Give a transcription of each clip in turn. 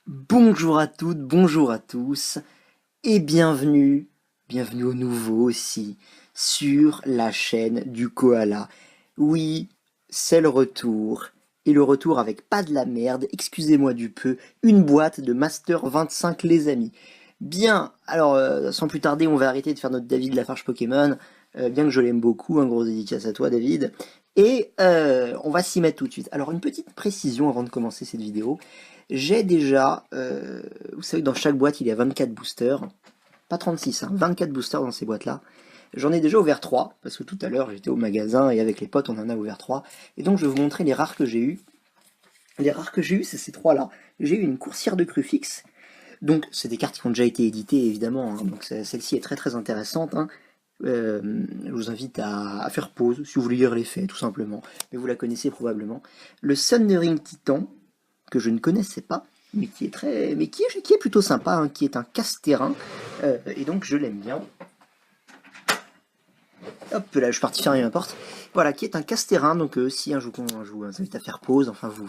Bonjour à toutes, bonjour à tous, et bienvenue au nouveau aussi, sur la chaîne du koala. Oui, c'est le retour, et le retour avec pas de la merde, excusez-moi du peu, une boîte de Master 25 les amis. Bien, alors sans plus tarder, on va arrêter de faire notre David Lafarge Pokémon, bien que je l'aime beaucoup, un gros dédicace à toi David, et on va s'y mettre tout de suite. Alors une petite précision avant de commencer cette vidéo. J'ai déjà, vous savez, dans chaque boîte, il y a 24 boosters. Pas 36, hein, 24 boosters dans ces boîtes-là. J'en ai déjà ouvert 3, parce que tout à l'heure, j'étais au magasin et avec les potes, on en a ouvert 3. Et donc, je vais vous montrer les rares que j'ai eu. Les rares que j'ai eu, c'est ces 3-là. J'ai eu une coursière de Crufix. Donc, c'est des cartes qui ont déjà été éditées, évidemment. Hein, donc, celle-ci est très très intéressante. Hein. Je vous invite à faire pause, si vous voulez lire les faits, tout simplement. Mais vous la connaissez probablement. Le Sundering Titan, que je ne connaissais pas, mais qui est qui est plutôt sympa, hein, qui est un casse-terrain, et donc je l'aime bien. Hop là, je suis parti fermer ma porte. Voilà, qui est un casse-terrain, donc si je vous invite à faire pause, enfin vous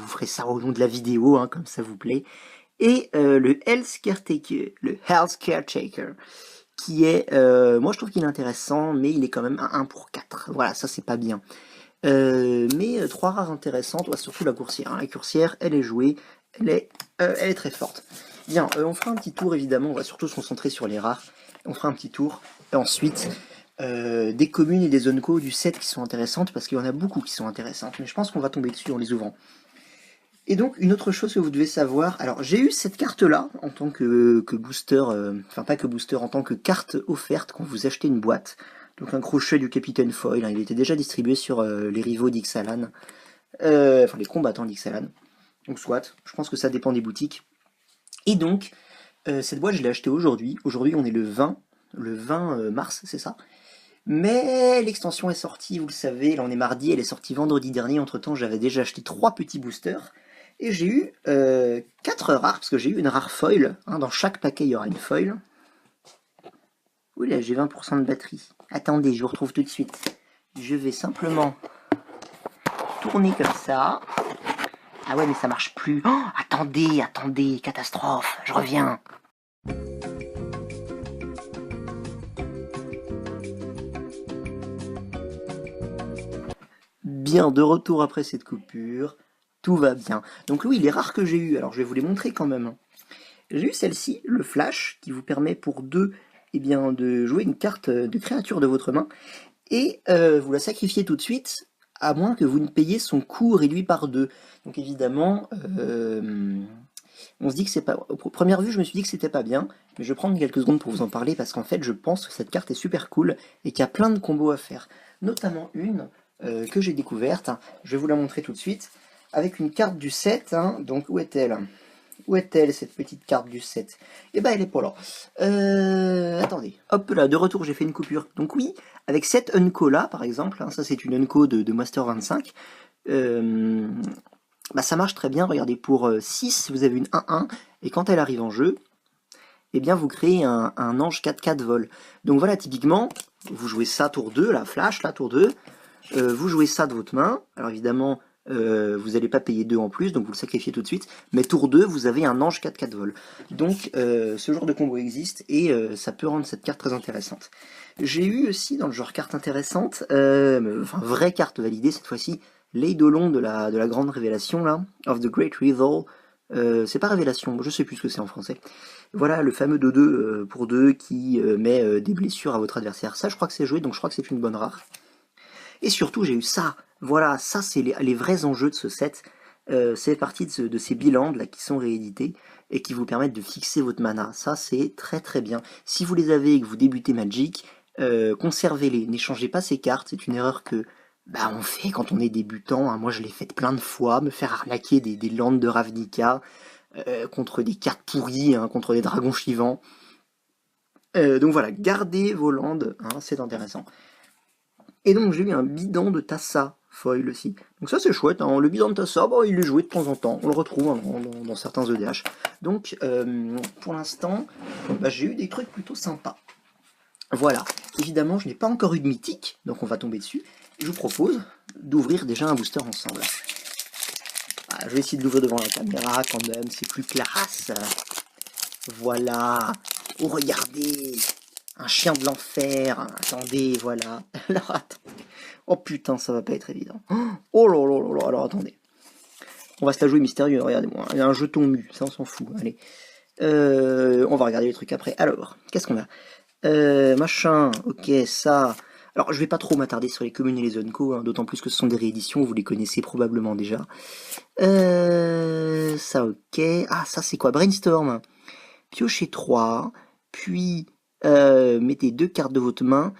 ferez ça au long de la vidéo, hein, comme ça vous plaît. Et le Health Caretaker, qui est, moi je trouve qu'il est intéressant, mais il est quand même un 1 pour 4. Voilà, ça c'est pas bien. Mais 3 rares intéressantes, ouais, surtout la coursière. Hein. La coursière, elle est jouée, elle est très forte. Bien, on fera un petit tour évidemment, on va surtout se concentrer sur les rares. On fera un petit tour, et ensuite des communes et des zones co du set qui sont intéressantes, parce qu'il y en a beaucoup qui sont intéressantes, mais je pense qu'on va tomber dessus en les ouvrant. Et donc, une autre chose que vous devez savoir, alors j'ai eu cette carte-là en tant que booster, enfin pas que booster, en tant que carte offerte quand vous achetez une boîte. Donc un crochet du Capitaine Foil, hein, il était déjà distribué sur les rivaux d'Ixalan, enfin les combattants d'Ixalan. Donc soit, je pense que ça dépend des boutiques. Et donc, cette boîte je l'ai achetée aujourd'hui. Aujourd'hui on est le 20 mars, c'est ça. Mais l'extension est sortie, vous le savez, là on est mardi, elle est sortie vendredi dernier. Entre temps j'avais déjà acheté 3 petits boosters. Et j'ai eu 4 rares, parce que j'ai eu une rare foil. Hein, dans chaque paquet, il y aura une foil. Oui, là, j'ai 20% de batterie. Attendez, je vous retrouve tout de suite. Je vais simplement tourner comme ça. Ah ouais, mais ça marche plus. Oh, attendez, catastrophe, je reviens. Bien, de retour après cette coupure. Tout va bien. Donc oui, les rares que j'ai eu, alors je vais vous les montrer quand même. J'ai eu celle-ci, le Flash, qui vous permet pour 2 eh bien, de jouer une carte de créature de votre main, et vous la sacrifiez tout de suite, à moins que vous ne payiez son coût réduit par 2. Donc évidemment, on se dit que c'est pas... Première vue, je me suis dit que c'était pas bien, mais je vais prendre quelques secondes pour vous en parler, parce qu'en fait, je pense que cette carte est super cool, et qu'il y a plein de combos à faire. Notamment une que j'ai découverte, hein. Je vais vous la montrer tout de suite, avec une carte du set, hein. Donc où est-elle? Où est-elle, cette petite carte du set? Eh ben, elle est pas là. Attendez. Hop là, de retour, j'ai fait une coupure. Donc oui, avec cette Unco là, par exemple, hein, ça c'est une Unco de Master 25, bah, ça marche très bien. Regardez, pour 6, vous avez une 1-1, et quand elle arrive en jeu, eh bien vous créez un ange 4-4 vol. Donc voilà, typiquement, vous jouez ça tour 2, la flash, là, tour 2, vous jouez ça de votre main. Alors évidemment, vous n'allez pas payer 2 en plus, donc vous le sacrifiez tout de suite. Mais tour 2, vous avez un ange 4-4 vol. Donc ce genre de combo existe, et ça peut rendre cette carte très intéressante. J'ai eu aussi dans le genre carte intéressante, enfin vraie carte validée cette fois-ci, l'Eidolon de la grande révélation, là, of the Great Reveal. C'est pas révélation, je sais plus ce que c'est en français. Voilà, le fameux 2-2 pour 2 qui met des blessures à votre adversaire. Ça, je crois que c'est joué, donc je crois que c'est une bonne rare. Et surtout, j'ai eu ça. Voilà, ça, c'est les vrais enjeux de ce set. C'est partie de ces bilans là, qui sont réédités et qui vous permettent de fixer votre mana. Ça, c'est très très bien. Si vous les avez et que vous débutez Magic, conservez-les. N'échangez pas ces cartes. C'est une erreur que on fait quand on est débutant. Hein. Moi, je l'ai faite plein de fois. Me faire arnaquer des landes de Ravnica contre des cartes pourries, hein, contre des dragons chivants. Donc voilà, gardez vos landes, hein, c'est intéressant. Et donc j'ai eu un bidon de Tassa foil aussi. Donc ça c'est chouette, hein. Le bidon de Tassa, bon, il est joué de temps en temps, on le retrouve hein, dans certains EDH. Donc pour l'instant, j'ai eu des trucs plutôt sympas. Voilà, évidemment je n'ai pas encore eu de mythique, donc on va tomber dessus. Je vous propose d'ouvrir déjà un booster ensemble. je vais essayer de l'ouvrir devant la caméra quand même, c'est plus classe. Voilà. Oh, regardez. Un chien de l'enfer. Attendez, voilà. Alors, attends. Oh putain, ça va pas être évident. Oh là là là là. Alors, attendez. On va se la jouer mystérieux, regardez-moi. Il y a un jeton mu, ça on s'en fout. Allez. On va regarder les trucs après. Alors, qu'est-ce qu'on a machin, ok, ça. Alors, je vais pas trop m'attarder sur les communes et les zones co, hein, d'autant plus que ce sont des rééditions, vous les connaissez probablement déjà. Ça, ok. Ah, ça, c'est quoi? Brainstorm. Piochez 3, puis mettez 2 cartes de votre main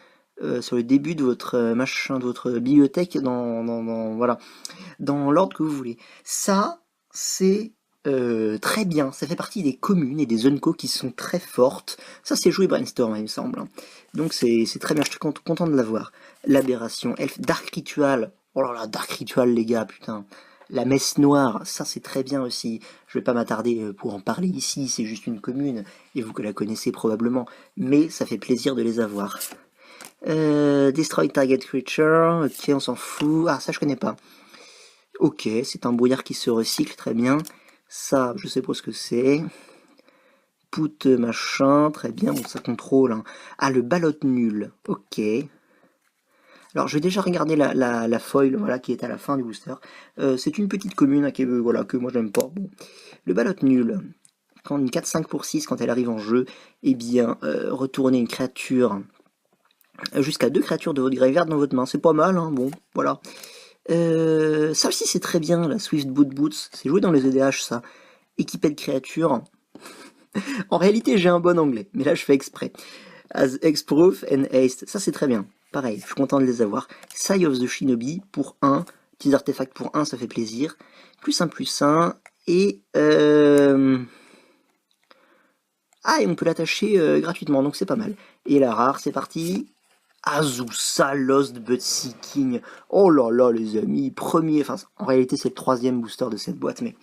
sur le début de votre machin, de votre bibliothèque, voilà, dans l'ordre que vous voulez. Ça, c'est très bien. Ça fait partie des communes et des zones co qui sont très fortes. Ça, c'est joué Brainstorm, il me semble. Donc, c'est très bien. Je suis content de l'avoir. L'aberration, Elf, Dark Ritual. Oh là là, Dark Ritual, les gars, putain. La messe noire, ça c'est très bien aussi. Je vais pas m'attarder pour en parler ici, c'est juste une commune, et vous que la connaissez probablement, mais ça fait plaisir de les avoir. Destroy Target Creature, ok, on s'en fout. Ah, ça je connais pas. Ok, c'est un brouillard qui se recycle, très bien. Ça, je sais pas ce que c'est. Put machin, très bien, bon ça contrôle. Hein. Ah, le ballot nul, ok. Alors, je vais déjà regarder la foil, voilà, qui est à la fin du booster. C'est une petite commune, hein, voilà, que moi j'aime pas. Bon. Le ballot nul, quand une 4-5 pour 6, quand elle arrive en jeu, eh bien, retournez une créature, jusqu'à 2 créatures de votre graveyard dans votre main. C'est pas mal, hein, bon, voilà. Ça aussi, c'est très bien, la Swift Boot Boots. C'est joué dans les EDH, ça. Équipé de créatures. En réalité, j'ai un bon anglais, mais là, je fais exprès. As X-Proof and Haste. Ça, c'est très bien. Pareil, je suis content de les avoir. Sigh of the Shinobi pour 1. Petits artefacts pour 1, ça fait plaisir. +1/+1. Et ah, et on peut l'attacher gratuitement, donc c'est pas mal. Et la rare, c'est parti. Azusa Lost But Seeking. Oh là là, les amis. Premier, enfin, en réalité, c'est le 3e booster de cette boîte, mais...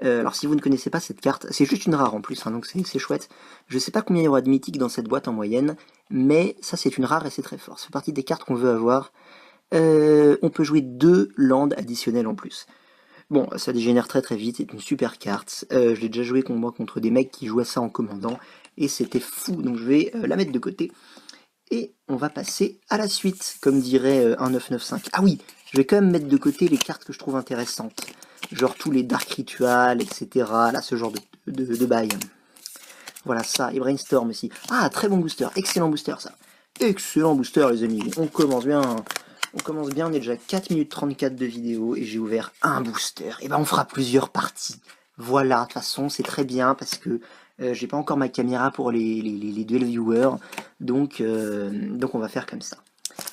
alors si vous ne connaissez pas cette carte, c'est juste une rare en plus, hein, donc c'est chouette. Je sais pas combien il y aura de mythiques dans cette boîte en moyenne, mais ça c'est une rare et c'est très fort. C'est partie des cartes qu'on veut avoir. On peut jouer 2 landes additionnelles en plus. Bon, ça dégénère très très vite, c'est une super carte. Je l'ai déjà joué contre des mecs qui jouaient ça en commandant, et c'était fou, donc je vais la mettre de côté. Et on va passer à la suite, comme dirait un 995. Ah oui, je vais quand même mettre de côté les cartes que je trouve intéressantes. Genre tous les Dark Rituals, etc. Là, ce genre de bail. Voilà ça, et Brainstorm aussi. Ah, très bon booster, excellent booster ça. Excellent booster les amis, on commence bien. On commence bien, on est déjà 4 minutes 34 de vidéo et j'ai ouvert un booster. Et ben on fera plusieurs parties. Voilà, de toute façon c'est très bien parce que j'ai pas encore ma caméra pour les dual viewers. Donc on va faire comme ça.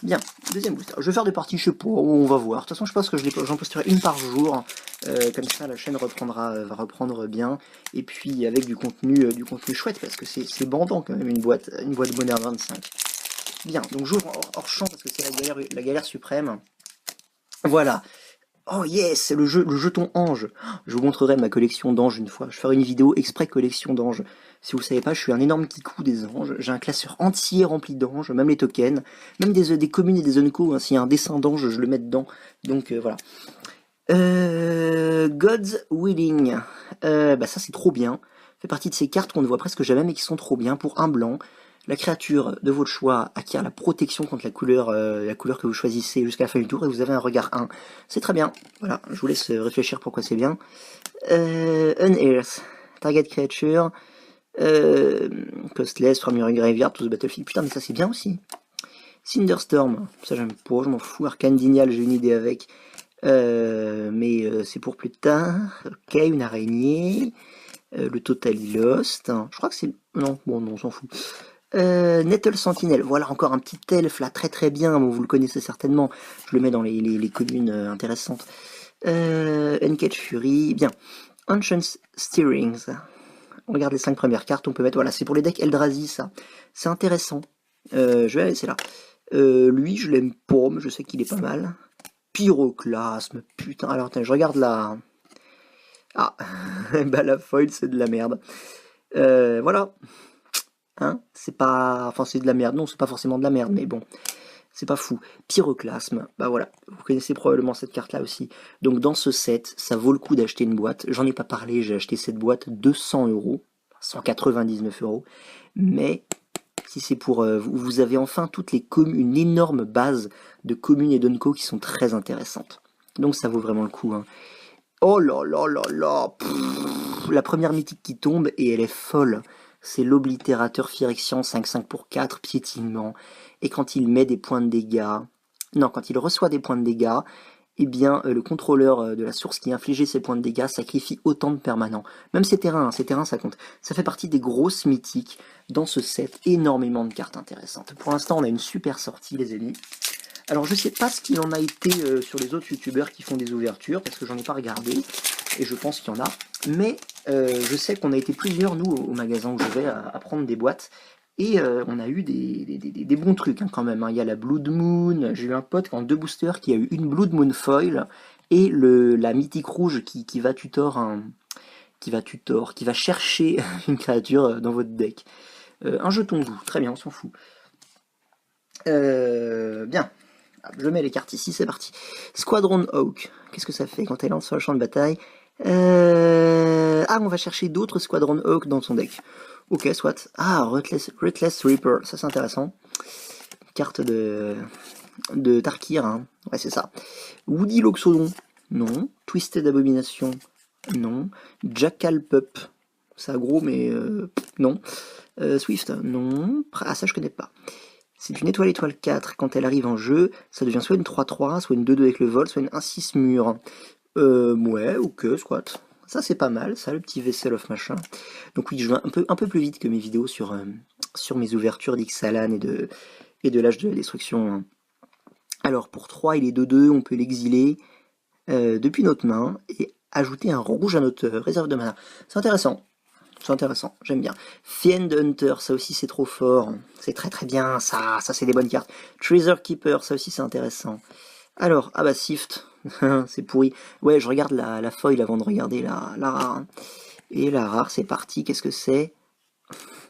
Bien, deuxième booster. Je vais faire des parties, je sais pas, on va voir. De toute façon, je pense que j'en posterai une par jour. Comme ça, la chaîne va reprendre bien. Et puis avec du contenu chouette, parce que c'est bandant quand même une boîte Bonheur 25. Bien, donc j'ouvre hors champ parce que c'est la galère suprême. Voilà. Oh yes, le jeton ange. Je vous montrerai ma collection d'anges une fois. Je ferai une vidéo exprès collection d'anges. Si vous le savez pas, je suis un énorme kikou des anges. J'ai un classeur entier rempli d'anges, même les tokens, même des communes et des zones co. Hein, s'il y a un dessin d'ange, je le mets dedans. Donc voilà. God's Willing. Bah ça c'est trop bien. Fait partie de ces cartes qu'on ne voit presque jamais mais qui sont trop bien. Pour un blanc, la créature de votre choix acquiert la protection contre la couleur que vous choisissez jusqu'à la fin du tour et vous avez un regard 1. C'est très bien. Voilà, je vous laisse réfléchir pourquoi c'est bien. Unearth. Target creature. Costless, from your graveyard to the battlefield. Putain mais ça c'est bien aussi. Cinderstorm. Ça j'aime pas, je m'en fous. Arcane Dignal, j'ai une idée avec. Mais c'est pour plus tard. Ok, une araignée. Le Totally Lost. Je crois que c'est... Non, bon, non, on s'en fout. Nettle Sentinel. Voilà encore un petit elfe là, très très bien. Bon, vous le connaissez certainement. Je le mets dans les communes intéressantes. Uncaged Fury. Bien. Ancient Steerings. On regarde les 5 premières cartes. On peut mettre... Voilà, c'est pour les decks Eldrazi, ça. C'est intéressant. Je vais la laisser là. Lui, je l'aime pas, mais je sais qu'il est pas mal. Pyroclasme, putain, alors attends, je regarde la... Ah, bah la foil c'est de la merde. Voilà. Hein, c'est pas... Enfin c'est de la merde, non c'est pas forcément de la merde, mais bon. C'est pas fou. Pyroclasme, bah voilà, vous connaissez probablement cette carte-là aussi. Donc dans ce set, ça vaut le coup d'acheter une boîte. J'en ai pas parlé, j'ai acheté cette boîte 200 €, 199 €. Mais si c'est pour... vous avez enfin une énorme base de communes et d'unco qui sont très intéressantes. Donc ça vaut vraiment le coup. Hein. Oh là là là là, la première mythique qui tombe et elle est folle. C'est l'oblitérateur Phyrexian 5/5 pour 4, piétinement. Et quand il met des points de dégâts, non, quand il reçoit des points de dégâts, eh bien, le contrôleur de la source qui infligeait ces points de dégâts sacrifie autant de permanents. Même ces terrains ça compte. Ça fait partie des grosses mythiques dans ce set, énormément de cartes intéressantes. Pour l'instant, on a une super sortie, les amis. Alors, je sais pas ce qu'il en a été sur les autres youtubeurs qui font des ouvertures, parce que j'en ai pas regardé, et je pense qu'il y en a. Mais je sais qu'on a été plusieurs, nous, au magasin où je vais, à prendre des boîtes. Et on a eu des bons trucs hein, quand même. Hein. Il y a la Blood Moon. J'ai eu un pote en 2 boosters qui a eu une Blood Moon foil et la mythique rouge qui va qui va chercher une créature dans votre deck. Un jeton doux, très bien, on s'en fout. Bien. Je mets les cartes ici, c'est parti. Squadron Hawk. Qu'est-ce que ça fait quand elle lance sur le champ de bataille? Ah, on va chercher d'autres Squadron Hawk dans son deck. Ok, soit. Ah, Ruthless Reaper, ça c'est intéressant. Carte de Tarkir, hein. Ouais, c'est ça. Woody Loxodon, non. Twisted Abomination, non. Jackal Pup, ça gros, mais non. Swift, non. Ah, ça je connais pas. C'est une étoile 4. Quand elle arrive en jeu, ça devient soit une 3-3, soit une 2-2 avec le vol, soit une 1-6 mur. Ouais, ok, squat. Ça c'est pas mal, ça, le petit Vessel of machin. Donc oui, je vais un peu plus vite que mes vidéos sur mes ouvertures d'Ixalan et de l'âge de la destruction. Alors pour 3, il est 2-2, on peut l'exiler depuis notre main et ajouter un rouge à notre réserve de mana. C'est intéressant. C'est intéressant, j'aime bien. Fiend Hunter, ça aussi c'est trop fort. C'est très très bien, ça c'est des bonnes cartes. Treasure Keeper, ça aussi c'est intéressant. Alors, ah bah Sift, c'est pourri. Ouais, je regarde la foil avant de regarder la rare. Et la rare, c'est parti, qu'est-ce que c'est?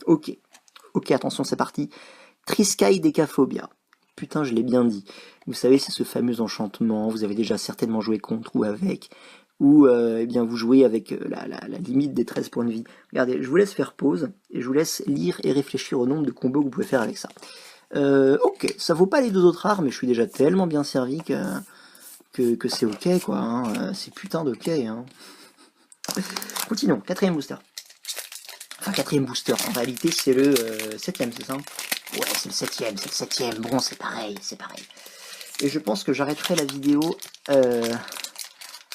Ok, attention, c'est parti. Triskai Decaphobia. Putain, je l'ai bien dit. Vous savez, c'est ce fameux enchantement, vous avez déjà certainement joué contre ou avec, où eh bien, vous jouez avec la limite des 13 points de vie. Regardez, je vous laisse faire pause, et je vous laisse lire et réfléchir au nombre de combos que vous pouvez faire avec ça. Ok, ça vaut pas les 2 autres rares, mais je suis déjà tellement bien servi que c'est ok, quoi. Hein. C'est putain d'ok. Hein. Continuons, 4ème booster. Enfin, 4ème booster, en réalité, c'est le 7ème, c'est ça? Ouais, c'est le 7ème. Bon, c'est pareil. Et je pense que j'arrêterai la vidéo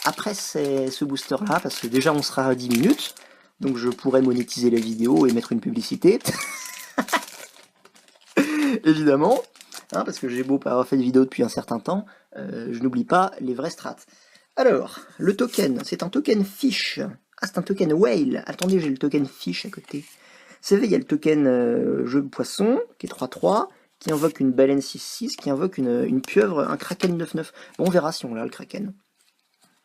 après ce booster-là, parce que déjà, on sera à 10 minutes. Donc, je pourrais monétiser la vidéo et mettre une publicité. Évidemment. Hein, parce que j'ai beau pas avoir fait de vidéo depuis un certain temps, je n'oublie pas les vrais strats. Alors, le token, c'est un token fish. Ah, c'est un token whale. Attendez, j'ai le token fish à côté. Vous savez, il y a le token jeu poisson, qui est 3-3, qui invoque une baleine 6-6, qui invoque une pieuvre, un kraken 9-9. Bon, on verra si on l'a, le kraken.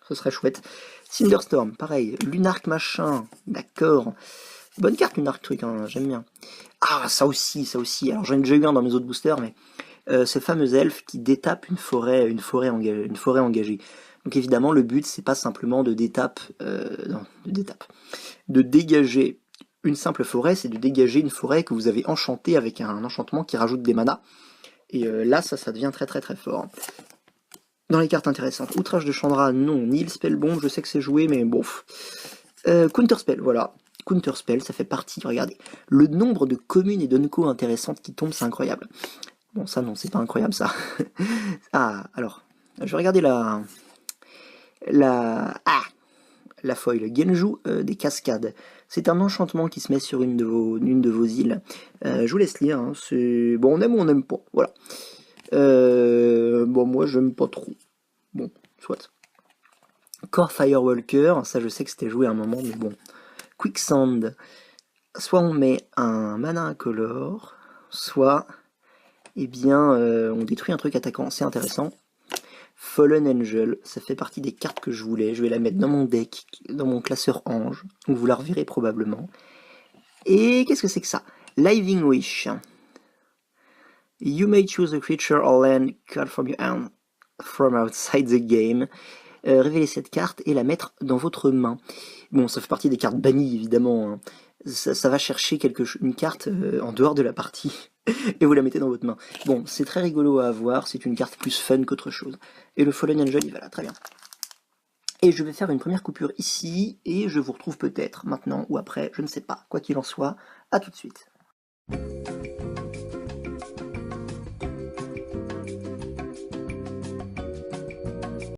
Ce serait chouette. Cinderstorm, pareil. Lunark machin, d'accord. Bonne carte, Lunark truc, hein, j'aime bien. Ah, ça aussi. Alors, j'en ai déjà eu un dans mes autres boosters, mais ce fameux elfe qui détape une forêt engagée. Donc évidemment, le but, c'est pas simplement de dégager une simple forêt, c'est de dégager une forêt que vous avez enchantée avec un enchantement qui rajoute des manas. Et là, ça devient très très très fort. Dans les cartes intéressantes, Outrage de Chandra, non. Nil Spellbomb, je sais que c'est joué, mais bon. Counterspell, voilà. Counterspell, ça fait partie, regardez. Le nombre de communes et d'unco intéressantes qui tombent, c'est incroyable. Bon, ça non, c'est pas incroyable ça. Ah, alors, je vais regarder la foil. Genju des Cascades. C'est un enchantement qui se met sur une de vos îles. Je vous laisse lire. Hein. C'est bon, on aime ou on n'aime pas. Voilà. Bon, moi, j'aime pas trop. Bon, soit. Core Firewalker, ça je sais que c'était joué à un moment, mais bon. Quicksand. Soit on met un mana incolore, soit, eh bien, on détruit un truc attaquant. C'est intéressant. Fallen Angel, ça fait partie des cartes que je voulais. Je vais la mettre dans mon deck, dans mon classeur ange. Donc vous la reverrez probablement. Et qu'est-ce que c'est que ça? Living Wish. You may choose a creature or land card from your hand from outside the game. Révélez cette carte et la mettre dans votre main. Bon, ça fait partie des cartes bannies, évidemment. Hein. Ça va chercher une carte en dehors de la partie et vous la mettez dans votre main. Bon, c'est très rigolo à avoir, c'est une carte plus fun qu'autre chose. Et le Fallen Angel, il va là, très bien. Et je vais faire une première coupure ici, et je vous retrouve peut-être maintenant ou après, je ne sais pas. Quoi qu'il en soit, à tout de suite.